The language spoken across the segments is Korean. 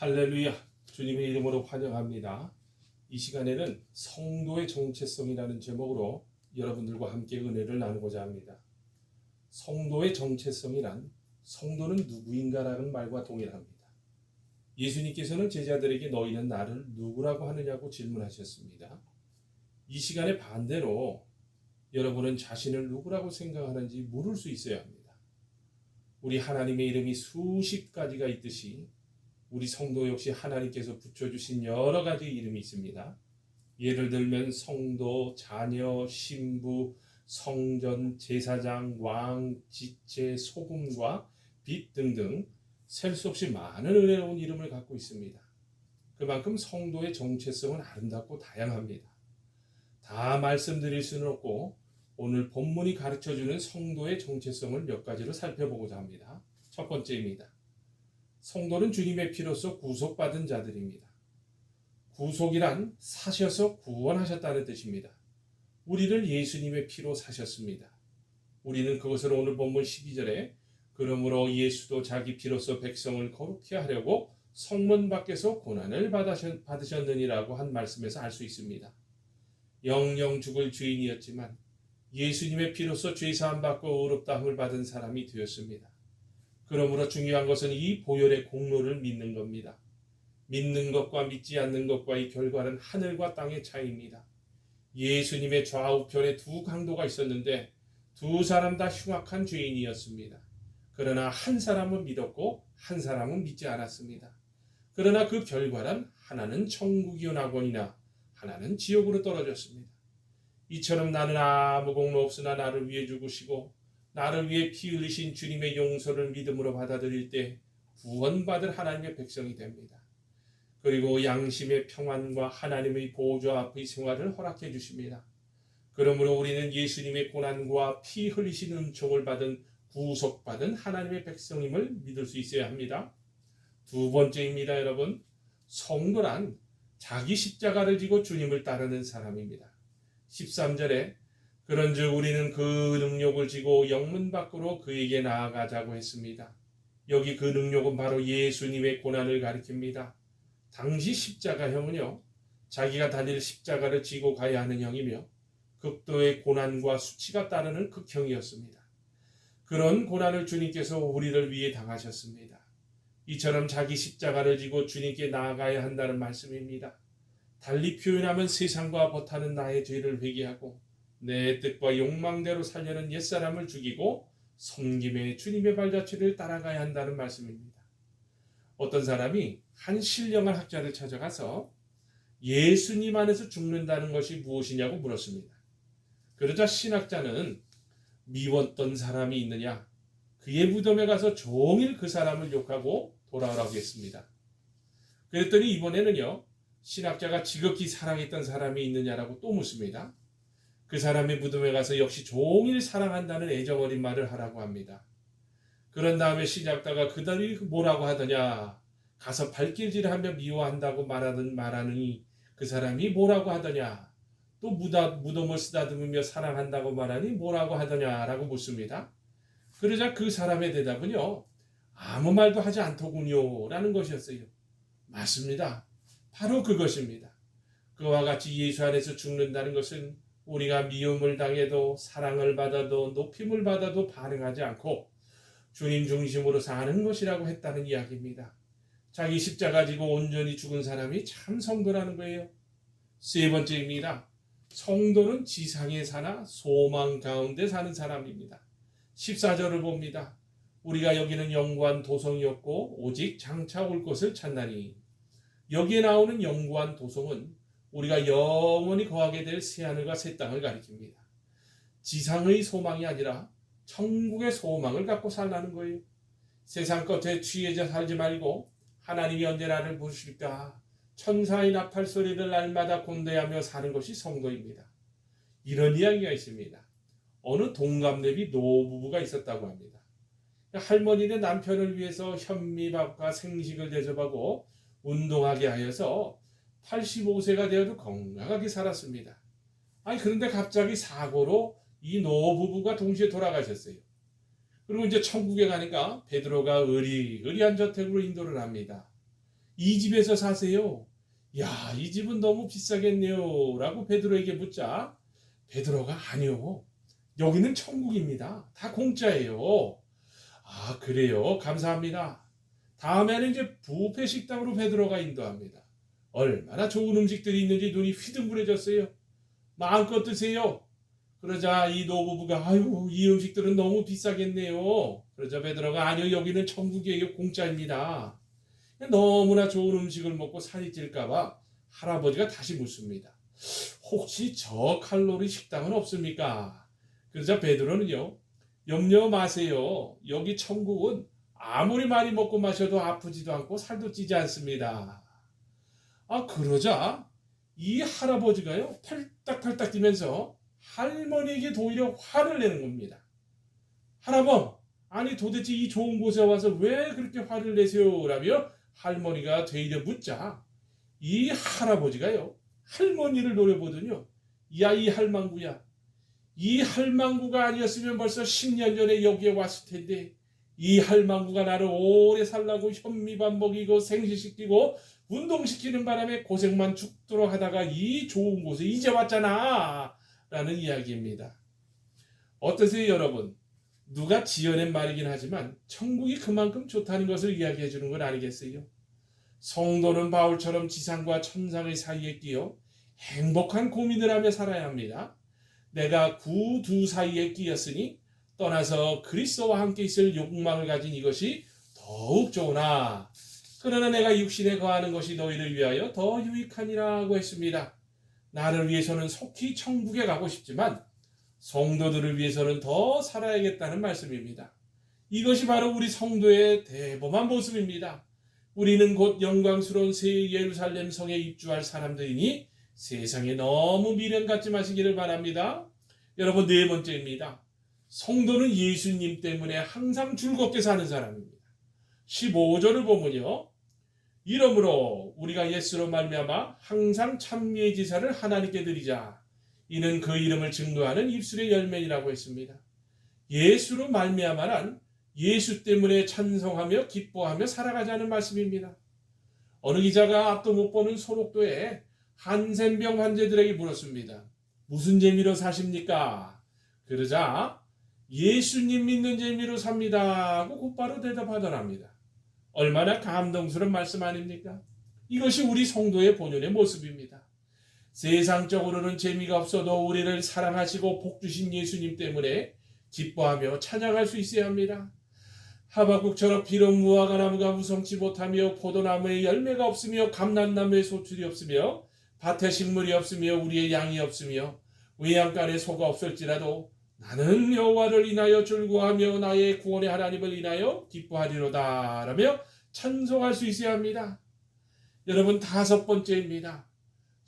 할렐루야, 주님의 이름으로 환영합니다. 이 시간에는 성도의 정체성이라는 제목으로 여러분들과 함께 은혜를 나누고자 합니다. 성도의 정체성이란 성도는 누구인가라는 말과 동일합니다. 예수님께서는 제자들에게 너희는 나를 누구라고 하느냐고 질문하셨습니다. 이 시간에 반대로 여러분은 자신을 누구라고 생각하는지 물을 수 있어야 합니다. 우리 하나님의 이름이 수십 가지가 있듯이 우리 성도 역시 하나님께서 붙여주신 여러 가지 이름이 있습니다. 예를 들면 성도, 자녀, 신부, 성전, 제사장, 왕, 지체, 소금과 빛 등등 셀 수 없이 많은 은혜로운 이름을 갖고 있습니다. 그만큼 성도의 정체성은 아름답고 다양합니다. 다 말씀드릴 수는 없고 오늘 본문이 가르쳐주는 성도의 정체성을 몇 가지로 살펴보고자 합니다. 첫 번째입니다. 성도는 주님의 피로써 구속받은 자들입니다. 구속이란 사셔서 구원하셨다는 뜻입니다. 우리를 예수님의 피로 사셨습니다. 우리는 그것을 오늘 본문 12절에 그러므로 예수도 자기 피로써 백성을 거룩히 하려고 성문 밖에서 고난을 받으셨느니라고 한 말씀에서 알 수 있습니다. 영영 죽을 죄인이었지만 예수님의 피로써 죄사함 받고 의롭다함을 받은 사람이 되었습니다. 그러므로 중요한 것은 이 보혈의 공로를 믿는 겁니다. 믿는 것과 믿지 않는 것과의 결과는 하늘과 땅의 차이입니다. 예수님의 좌우편에 두 강도가 있었는데 두 사람 다 흉악한 죄인이었습니다. 그러나 한 사람은 믿었고 한 사람은 믿지 않았습니다. 그러나 그 결과는 하나는 천국이요 낙원이나 하나는 지옥으로 떨어졌습니다. 이처럼 나는 아무 공로 없으나 나를 위해 죽으시고 나를 위해 피 흘리신 주님의 용서를 믿음으로 받아들일 때 구원받을 하나님의 백성이 됩니다. 그리고 양심의 평안과 하나님의 보좌 앞의 생활을 허락해 주십니다. 그러므로 우리는 예수님의 고난과 피 흘리신 은총을 받은 구속받은 하나님의 백성임을 믿을 수 있어야 합니다. 두 번째입니다, 여러분. 성도란 자기 십자가를 지고 주님을 따르는 사람입니다. 13절에 그런즉 우리는 그 능력을 지고 영문 밖으로 그에게 나아가자고 했습니다. 여기 그 능력은 바로 예수님의 고난을 가리킵니다. 당시 십자가형은요, 자기가 다닐 십자가를 지고 가야 하는 형이며 극도의 고난과 수치가 따르는 극형이었습니다. 그런 고난을 주님께서 우리를 위해 당하셨습니다. 이처럼 자기 십자가를 지고 주님께 나아가야 한다는 말씀입니다. 달리 표현하면 세상과 버타는 나의 죄를 회개하고 내 뜻과 욕망대로 살려는 옛사람을 죽이고 섬김의 주님의 발자취를 따라가야 한다는 말씀입니다. 어떤 사람이 한 신령한 학자를 찾아가서 예수님 안에서 죽는다는 것이 무엇이냐고 물었습니다. 그러자 신학자는 미웠던 사람이 있느냐? 그의 무덤에 가서 종일 그 사람을 욕하고 돌아오라고 했습니다. 그랬더니 이번에는요, 신학자가 지극히 사랑했던 사람이 있느냐라고 또 묻습니다. 그 사람의 무덤에 가서 역시 종일 사랑한다는 애정어린 말을 하라고 합니다. 그런 다음에 신학자가 그들이 뭐라고 하더냐, 가서 발길질하며 미워한다고 말하느니 그 사람이 뭐라고 하더냐, 또 무덤을 쓰다듬으며 사랑한다고 말하니 뭐라고 하더냐라고 묻습니다. 그러자 그 사람의 대답은요, 아무 말도 하지 않더군요 라는 것이었어요. 맞습니다. 바로 그것입니다. 그와 같이 예수 안에서 죽는다는 것은 우리가 미움을 당해도 사랑을 받아도 높임을 받아도 반응하지 않고 주님 중심으로 사는 것이라고 했다는 이야기입니다. 자기 십자가 지고 온전히 죽은 사람이 참 성도라는 거예요. 세 번째입니다. 성도는 지상에 사나 소망 가운데 사는 사람입니다. 14절을 봅니다. 우리가 여기는 영구한 도성이었고 오직 장차 올 것을 찾나니. 여기에 나오는 영구한 도성은 우리가 영원히 거하게 될 새하늘과 새 땅을 가리킵니다. 지상의 소망이 아니라 천국의 소망을 갖고 살라는 거예요. 세상 것에 취해져 살지 말고 하나님이 언제 나를 부르실까? 천사의 나팔 소리를 날마다 곤대하며 사는 것이 성도입니다. 이런 이야기가 있습니다. 어느 동갑내비 노부부가 있었다고 합니다. 할머니는 남편을 위해서 현미밥과 생식을 대접하고 운동하게 하여서 85세가 되어도 건강하게 살았습니다. 그런데 갑자기 사고로 이 노부부가 동시에 돌아가셨어요. 그리고 이제 천국에 가니까 베드로가 의리의리한 저택으로 인도를 합니다. 이 집에서 사세요. 야, 이 집은 너무 비싸겠네요. 라고 베드로에게 묻자 베드로가 아니요. 여기는 천국입니다. 다 공짜예요. 아, 그래요. 감사합니다. 다음에는 이제 뷔페 식당으로 베드로가 인도합니다. 얼마나 좋은 음식들이 있는지 눈이 휘둥그레졌어요. 마음껏 드세요. 그러자 이 노부부가 아유 이 음식들은 너무 비싸겠네요. 그러자 베드로가 아니요 여기는 천국이에요. 공짜입니다. 너무나 좋은 음식을 먹고 살이 찔까봐 할아버지가 다시 묻습니다. 혹시 저칼로리 식당은 없습니까? 그러자 베드로는요. 염려 마세요. 여기 천국은 아무리 많이 먹고 마셔도 아프지도 않고 살도 찌지 않습니다. 아 그러자 이 할아버지가요. 팔딱팔딱 뛰면서 할머니에게 도리어 화를 내는 겁니다. 할아버, 아니 도대체 이 좋은 곳에 와서 왜 그렇게 화를 내세요? 라며 할머니가 되이려 묻자 이 할아버지가요. 할머니를 노려보더니요. 야 이 할망구야. 이 할망구가 아니었으면 벌써 10년 전에 여기에 왔을 텐데 이 할망구가 나를 오래 살라고 현미밥 먹이고 생시시키고 운동시키는 바람에 고생만 죽도록 하다가 이 좋은 곳에 이제 왔잖아. 라는 이야기입니다. 어떠세요 여러분? 누가 지어낸 말이긴 하지만 천국이 그만큼 좋다는 것을 이야기해 주는 건 아니겠어요? 성도는 바울처럼 지상과 천상의 사이에 끼어 행복한 고민을 하며 살아야 합니다. 내가 구두 사이에 끼었으니 떠나서 그리스도와 함께 있을 욕망을 가진 이것이 더욱 좋으나 그러나 내가 육신에 거하는 것이 너희를 위하여 더 유익하니라고 했습니다. 나를 위해서는 속히 천국에 가고 싶지만 성도들을 위해서는 더 살아야겠다는 말씀입니다. 이것이 바로 우리 성도의 대범한 모습입니다. 우리는 곧 영광스러운 새 예루살렘 성에 입주할 사람들이니 세상에 너무 미련 갖지 마시기를 바랍니다. 여러분 네 번째입니다. 성도는 예수님 때문에 항상 즐겁게 사는 사람입니다. 15절을 보면요. 이러므로 우리가 예수로 말미암아 항상 찬미의 제사를 하나님께 드리자. 이는 그 이름을 증거하는 입술의 열매이라고 했습니다. 예수로 말미암아란 예수 때문에 찬송하며 기뻐하며 살아가자는 말씀입니다. 어느 기자가 앞도 못 보는 소록도에 한센병 환자들에게 물었습니다. 무슨 재미로 사십니까? 그러자 예수님 믿는 재미로 삽니다 하고 곧바로 대답하더랍니다. 얼마나 감동스러운 말씀 아닙니까? 이것이 우리 성도의 본연의 모습입니다. 세상적으로는 재미가 없어도 우리를 사랑하시고 복 주신 예수님 때문에 기뻐하며 찬양할 수 있어야 합니다. 하박국처럼 비록 무화과 나무가 무성치 못하며 포도나무에 열매가 없으며 감람나무에 소출이 없으며 밭에 식물이 없으며 우리의 양이 없으며 외양간에 소가 없을지라도 나는 여호와를 인하여 즐거워하며 나의 구원의 하나님을 인하여 기뻐하리로다 라며 찬송할 수 있어야 합니다. 여러분 다섯 번째입니다.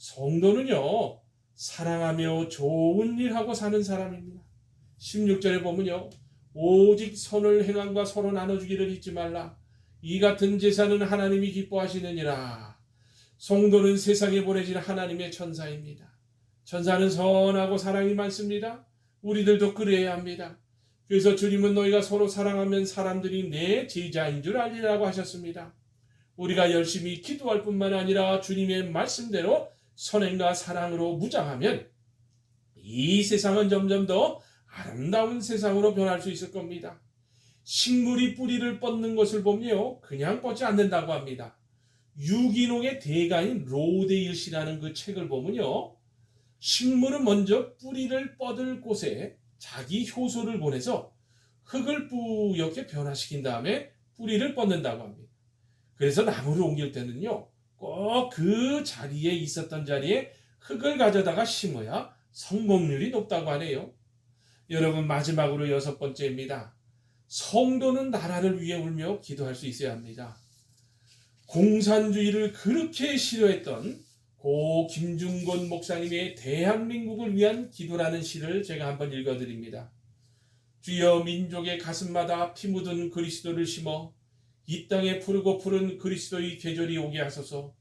성도는요 사랑하며 좋은 일하고 사는 사람입니다. 16절에 보면요 오직 선을 행함과 서로 나눠주기를 잊지 말라. 이 같은 제사는 하나님이 기뻐하시느니라. 성도는 세상에 보내진 하나님의 천사입니다. 천사는 선하고 사랑이 많습니다. 우리들도 그래야 합니다. 그래서 주님은 너희가 서로 사랑하면 사람들이 내 제자인 줄 알리라고 하셨습니다. 우리가 열심히 기도할 뿐만 아니라 주님의 말씀대로 선행과 사랑으로 무장하면 이 세상은 점점 더 아름다운 세상으로 변할 수 있을 겁니다. 식물이 뿌리를 뻗는 것을 보면요 그냥 뻗지 않는다고 합니다. 유기농의 대가인 로데일시라는 그 책을 보면요 식물은 먼저 뿌리를 뻗을 곳에 자기 효소를 보내서 흙을 뿌옇게 변화시킨 다음에 뿌리를 뻗는다고 합니다. 그래서 나무를 옮길 때는요 꼭 그 자리에 있었던 자리에 흙을 가져다가 심어야 성공률이 높다고 하네요. 여러분 마지막으로 여섯 번째입니다. 성도는 나라를 위해 울며 기도할 수 있어야 합니다. 공산주의를 그렇게 싫어했던 고 김중곤 목사님의 대한민국을 위한 기도라는 시를 제가 한번 읽어드립니다. 주여 민족의 가슴마다 피 묻은 그리스도를 심어 이 땅에 푸르고 푸른 그리스도의 계절이 오게 하소서.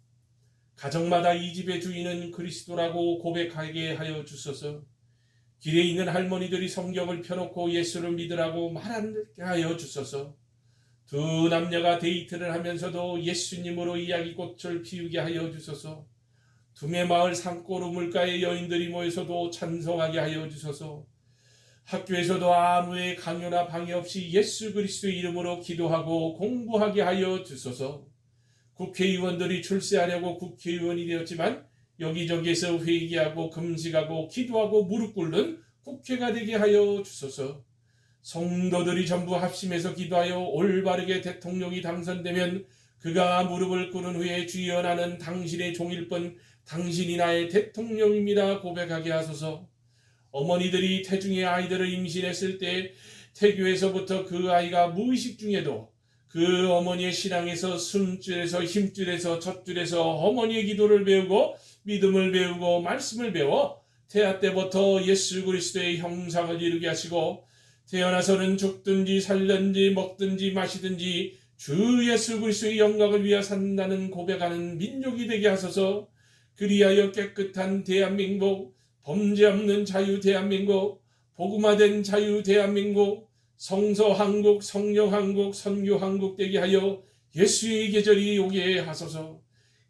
가정마다 이 집의 주인은 그리스도라고 고백하게 하여 주소서. 길에 있는 할머니들이 성경을 펴놓고 예수를 믿으라고 말하게 하여 주소서. 두 남녀가 데이트를 하면서도 예수님으로 이야기꽃을 피우게 하여 주소서. 두메마을 산골 우물가의 여인들이 모여서도 찬송하게 하여 주소서. 학교에서도 아무의 강요나 방해 없이 예수 그리스도의 이름으로 기도하고 공부하게 하여 주소서. 국회의원들이 출세하려고 국회의원이 되었지만 여기저기에서 회개하고 금식하고 기도하고 무릎 꿇는 국회가 되게 하여 주소서. 성도들이 전부 합심해서 기도하여 올바르게 대통령이 당선되면 그가 무릎을 꿇은 후에 주여 나는 당신의 종일 뿐 당신이 나의 대통령입니다 고백하게 하소서. 어머니들이 태중의 아이들을 임신했을 때 태교에서부터 그 아이가 무의식 중에도 그 어머니의 신앙에서 숨줄에서 힘줄에서 젖줄에서 어머니의 기도를 배우고 믿음을 배우고 말씀을 배워 태아 때부터 예수 그리스도의 형상을 이루게 하시고 태어나서는 죽든지 살든지 먹든지 마시든지 주 예수 그리스도의 영광을 위하여 산다는 고백하는 민족이 되게 하소서. 그리하여 깨끗한 대한민국, 범죄 없는 자유 대한민국, 복음화된 자유 대한민국, 성서 한국, 성령 한국, 선교 한국 되게 하여 예수의 계절이 오게 하소서.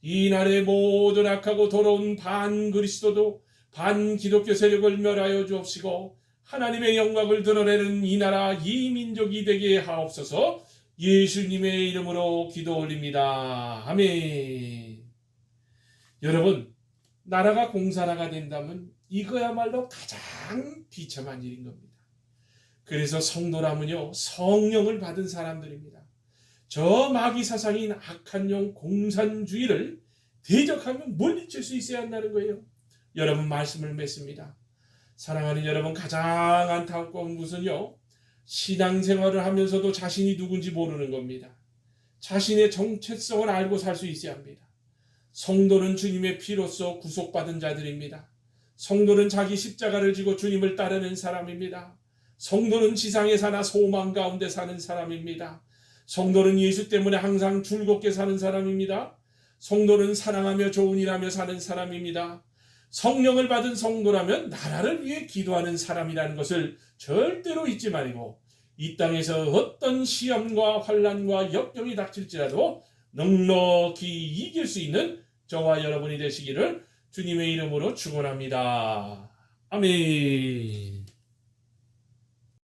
이 날의 모든 악하고 더러운 반그리스도도 반기독교 세력을 멸하여 주옵시고 하나님의 영광을 드러내는 이 나라 이 민족이 되게 하옵소서. 예수님의 이름으로 기도 올립니다. 아멘. 여러분, 나라가 공산화가 된다면 이거야말로 가장 비참한 일인 겁니다. 그래서 성도라면요, 성령을 받은 사람들입니다. 저 마귀 사상인 악한 영 공산주의를 대적하면 물리칠 수 있어야 한다는 거예요. 여러분 말씀을 맺습니다. 사랑하는 여러분, 가장 안타까운 것은요, 신앙생활을 하면서도 자신이 누군지 모르는 겁니다. 자신의 정체성을 알고 살 수 있어야 합니다. 성도는 주님의 피로써 구속받은 자들입니다. 성도는 자기 십자가를 지고 주님을 따르는 사람입니다. 성도는 지상에 사나 소망 가운데 사는 사람입니다. 성도는 예수 때문에 항상 즐겁게 사는 사람입니다. 성도는 사랑하며 좋은 일하며 사는 사람입니다. 성령을 받은 성도라면 나라를 위해 기도하는 사람이라는 것을 절대로 잊지 말고 이 땅에서 어떤 시험과 환난과 역경이 닥칠지라도 넉넉히 이길 수 있는 저와 여러분이 되시기를 주님의 이름으로 축원합니다. 아멘.